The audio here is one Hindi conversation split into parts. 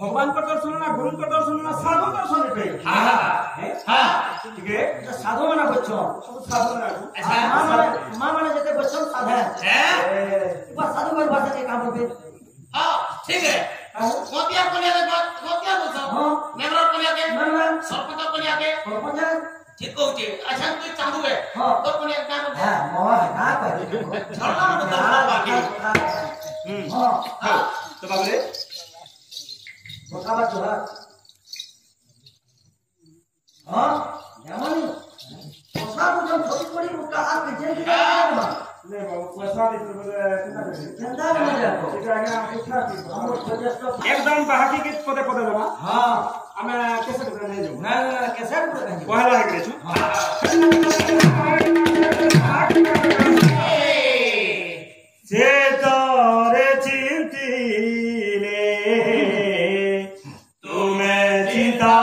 भगवान का दर्शन ना गुरु का दर्शन ना साधु दर्शन पे ठीक है साधु माना बच्चों साधु माना अच्छा मां माने जते बच्चों साधु है बस साधु पर भाषा के काम पे हां ठीक है मोतिया को ले मोतिया बोलता हां मेमरा को ले के मेमरा सरपंच को ले के सरपंच ठीक कहूची अच्छा तू चांदू है हां तो को ले का हां मोह ना कर छोड़ा तो बाकी हां तो बाबरे बतावा जोहा हां यामनी पैसा को जब छोटी पड़ी उसका हाथ में जेल दिया नहीं बाबू पैसा दे तो कितना चंदा में जाको ठीक है हम पूछा कि हम सजेस्ट एकदम बाकी के पदे पदे जमा हां हमें कैसे कर नहीं जाऊ ना कैसे कर पहला है करे छु से तोरे चिंतीले तुम्हें चिंता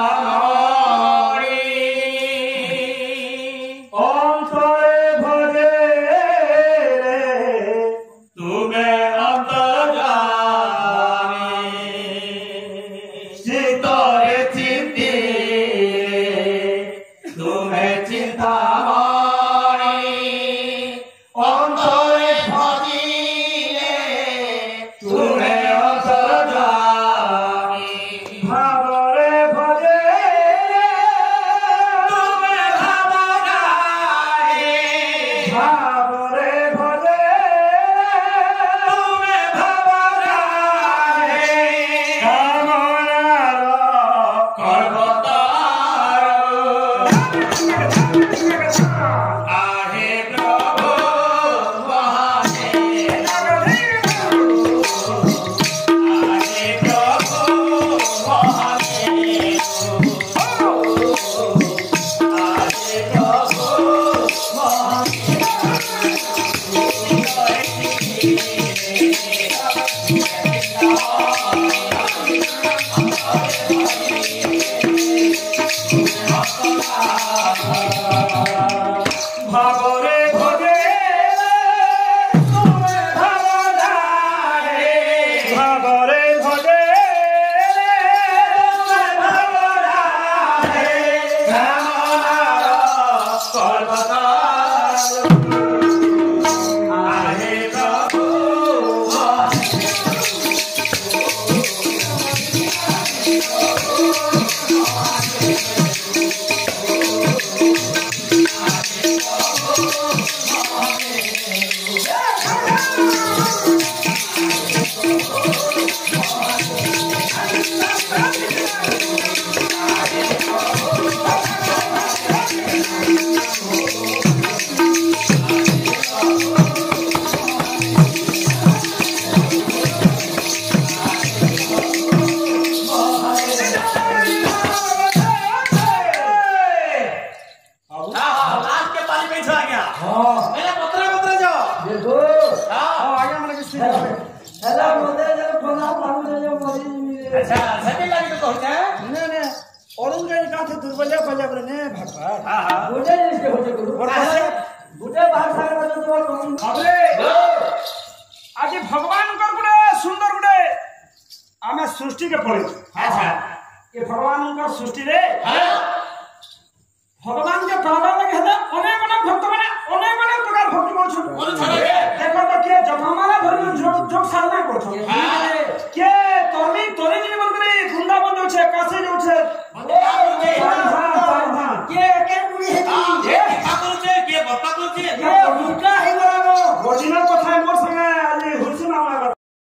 କହିଲେ ବୋଲେ ନେ ଭାଗବା ଗୋଟେ ଜିନିଷ ହଉଛି ଗୋଟେ ବାହାର ସାଗର ପର୍ଯ୍ୟନ୍ତ ତାପରେ ଆଜି ଭଗବାନଙ୍କର ଗୋଟେ ସୁନ୍ଦର ଗୋଟେ ଆମେ ସୃଷ୍ଟିକେ ପଢିଛୁ ଆଚ୍ଛା ଏ ଭଗବାନଙ୍କର ସୃଷ୍ଟିରେ ଭଗବାନ ଯେ ପାଇବା ଲାଗି ହେଲେ ଅନେକ ଅନେକ ଭକ୍ତମାନେ ଅନେକ ଅନେକ ପ୍ରକାର ଭକ୍ତି କରୁଛନ୍ତି ଦେଖ ତ କିଏ ଜପମାଲା ଧରି ଯୋଗ ସାଧନା କରୁଛନ୍ତି